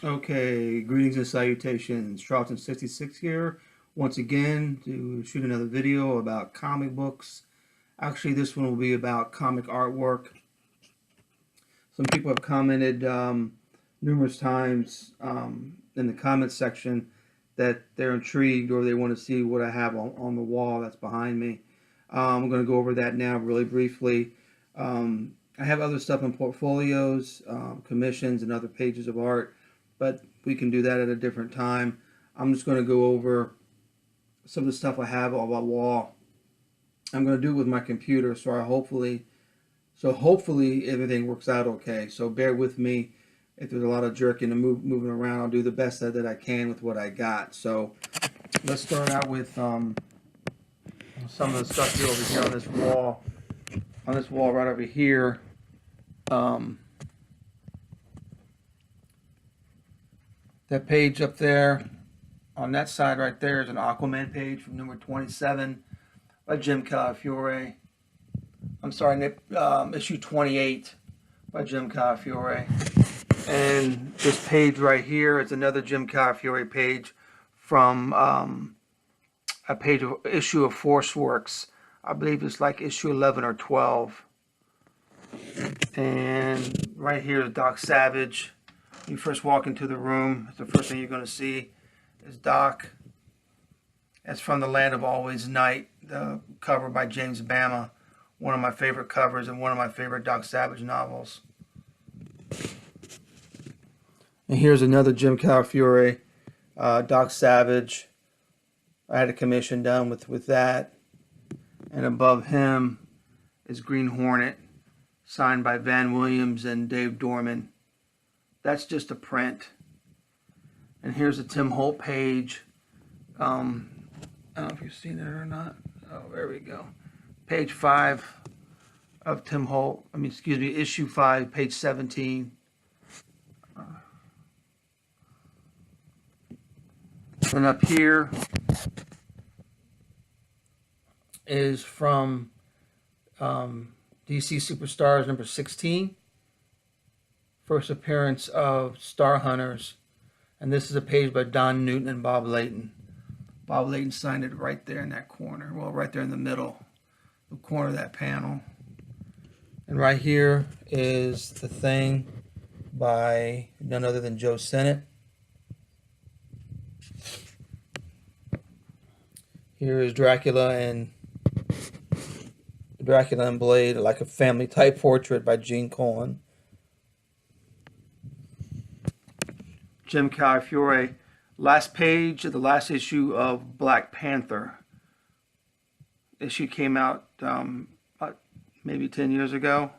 Okay, greetings and salutations. Charlton66 here, once again to shoot another video about comic books. Actually, this one will be about comic artwork. Some people have commented numerous times in the comments section that they're intrigued or they want to see what I have on the wall that's behind me. I'm going to go over that now really briefly. I have other stuff in portfolios, commissions, and other pages of art, but we can do that at a different time. I'm just going to go over some of the stuff I have on my wall. I'm going to do it with my computer, so hopefully everything works out okay. So bear with me if there's a lot of jerking and moving around. I'll do the best that I can with what I got. So let's start out with some of the stuff here over here on this wall. On this wall right over here, that page up there, on that side right there is an Aquaman page from number 27 by Jim Calafiore. I'm sorry, issue 28 by Jim Calafiore. And this page right here is another Jim Calafiore page from a page of issue of Forceworks. I believe it's like issue 11 or 12. And right here is Doc Savage. You first walk into the room, the first thing you're going to see is Doc. It's from The Land of Always Night, the cover by James Bama, one of my favorite covers and one of my favorite Doc Savage novels. And here's another Jim Calafiore, Doc Savage. I had a commission done with that. And above him is Green Hornet, signed by Van Williams and Dave Dorman. That's just a print. And here's a Tim Holt page. I don't know if you've seen it or not. Oh, there we go. Page 5 of Tim Holt. Issue 5, page 17. And up here is from DC Superstars number 16. First appearance of Star Hunters. And this is a page by Don Newton and Bob Layton. Bob Layton signed it right there in that corner. Well, right there in the middle, the corner of that panel. And right here is The Thing by none other than Joe Sennett. Here is Dracula and Blade, like a family type portrait by Gene Colan. Jim Calafiore, last page of the last issue of Black Panther. Issue came out about maybe 10 years ago.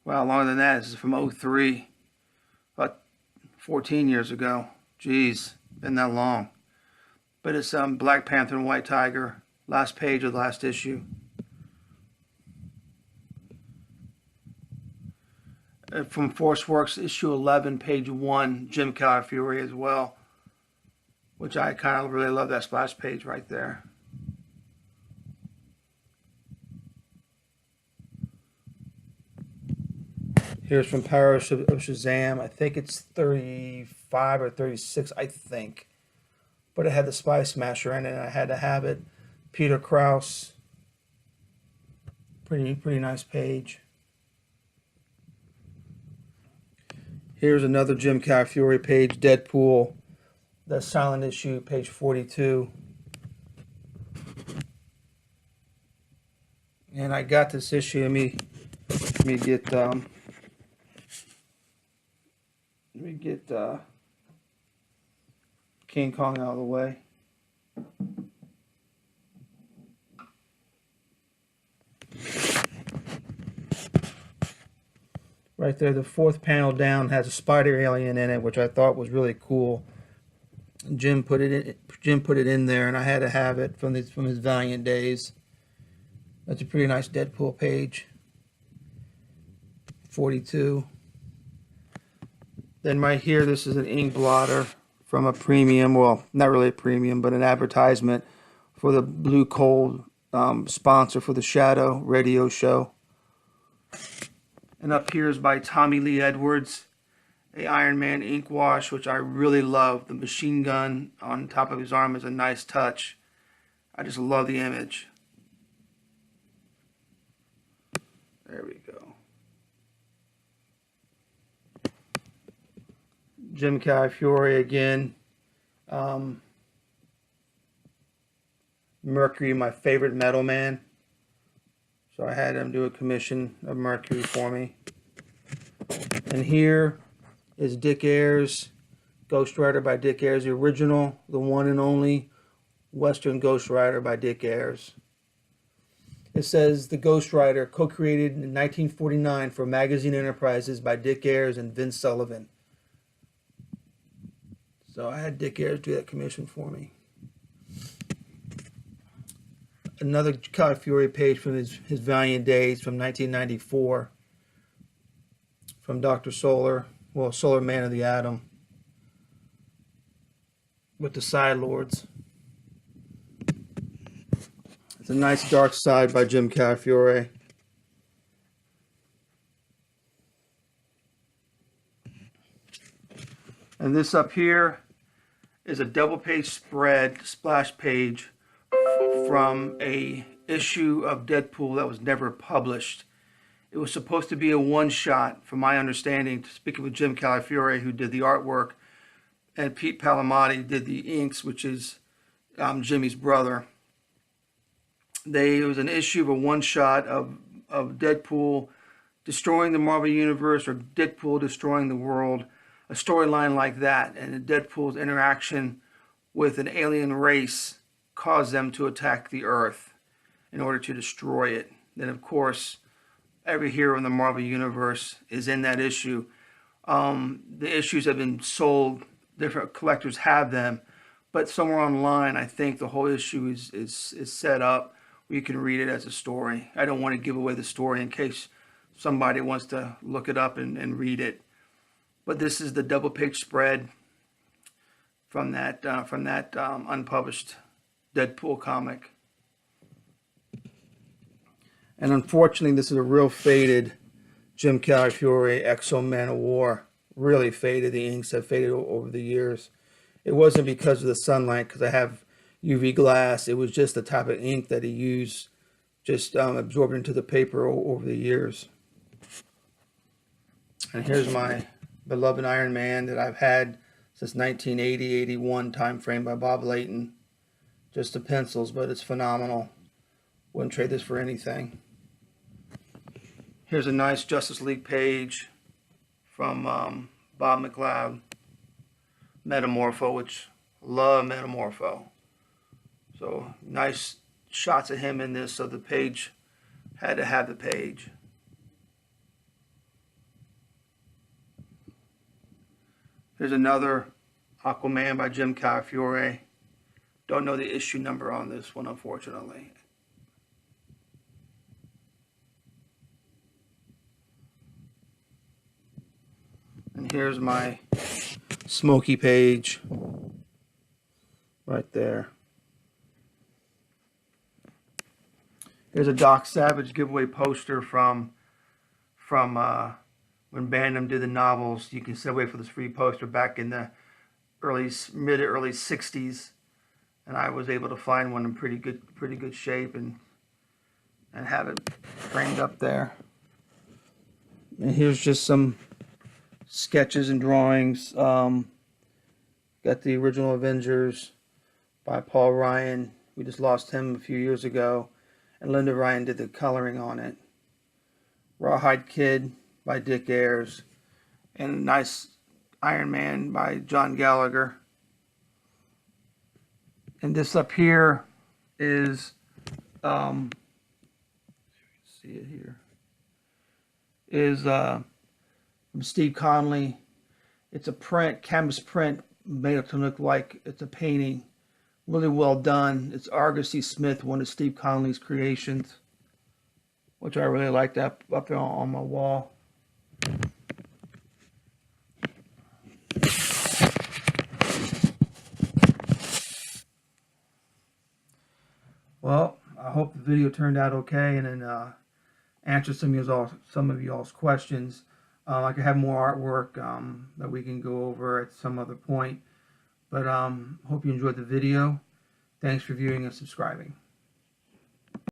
Well, longer than that. This is from 03, about 14 years ago. Jeez, been that long. But it's Black Panther and White Tiger, last page of the last issue. From Forceworks, issue 11, page 1, Jim Calafiore as well, which I kind of really love that splash page right there. Here's from Power of Shazam. I think it's 35 or 36, I think. But it had the Spy Smasher in it, and I had to have it. Peter Krause. Pretty nice page. Here's another Jim Calafiore page, Deadpool, the silent issue, page 42. And I got this issue. Let me get King Kong out of the way. Right there, the fourth panel down has a spider alien in it, which I thought was really cool. Jim put it in there, and I had to have it from his Valiant days. That's a pretty nice Deadpool page. 42. Then right here, this is an ink blotter from a premium, well, not really a premium, but an advertisement for the Blue Coal sponsor for the Shadow radio show. And up here is by Tommy Lee Edwards. a Iron Man ink wash, which I really love. The machine gun on top of his arm is a nice touch. I just love the image. There we go. Jim Calafiore again. Mercury, my favorite metal man. So I had him do a commission of Mercury for me. And here is Dick Ayers, Ghost Rider by Dick Ayers, the original, the one and only Western Ghost Rider by Dick Ayers. It says the Ghost Rider, co-created in 1949 for Magazine Enterprises by Dick Ayers and Vince Sullivan. So I had Dick Ayers do that commission for me. Another Calafiore page from his Valiant Days from 1994 from Dr. Solar, well, Solar Man of the Atom, with the Side Lords. It's a nice Dark Side by Jim Calafiore. And this up here is a double page spread, splash page from a issue of Deadpool that was never published. It was supposed to be a one-shot, from my understanding, speaking with Jim Calafiore, who did the artwork, and Pete Palomati did the inks, which is Jimmy's brother. It was an issue of a one-shot of Deadpool destroying the Marvel Universe, or Deadpool destroying the world, a storyline like that, and Deadpool's interaction with an alien race caused them to attack the Earth in order to destroy it. Then, of course, every hero in the Marvel Universe is in that issue. The issues have been sold, different collectors have them, but somewhere online, I think the whole issue is set up where you can read it as a story. I don't want to give away the story in case somebody wants to look it up and read it. But this is the double page spread from that unpublished Deadpool comic. And unfortunately, this is a real faded Jim Calafiore Exo Man of War. Really faded. The inks have faded over the years. It wasn't because of the sunlight, because I have UV glass. It was just the type of ink that he used, just absorbed into the paper over the years. And here's my beloved Iron Man that I've had since 1980-81 time frame by Bob Layton. Just the pencils, but it's phenomenal. Wouldn't trade this for anything. Here's a nice Justice League page from Bob McLeod, Metamorpho, which love Metamorpho. So nice shots of him in this, so the page had to have the page. Here's another Aquaman by Jim Calafiore. Don't know the issue number on this one, unfortunately. And here's my Smokey page right there. Here's a Doc Savage giveaway poster from when Bandom did the novels. You can sit away for this free poster back in the mid to early 60s. And I was able to find one in pretty good shape and have it framed up there. And here's just some sketches and drawings. Got the original Avengers by Paul Ryan. We just lost him a few years ago. And Linda Ryan did the coloring on it. Rawhide Kid by Dick Ayers. And a nice Iron Man by John Gallagher. And this up here is, see it here, is from Steve Conley. It's a print, canvas print, made up to look like it's a painting. Really well done. It's Argus C. Smith, one of Steve Conley's creations, which I really liked up there on my wall. Well, I hope the video turned out okay and then answered some of y'all's questions. I could have more artwork that we can go over at some other point. But hope you enjoyed the video. Thanks for viewing and subscribing.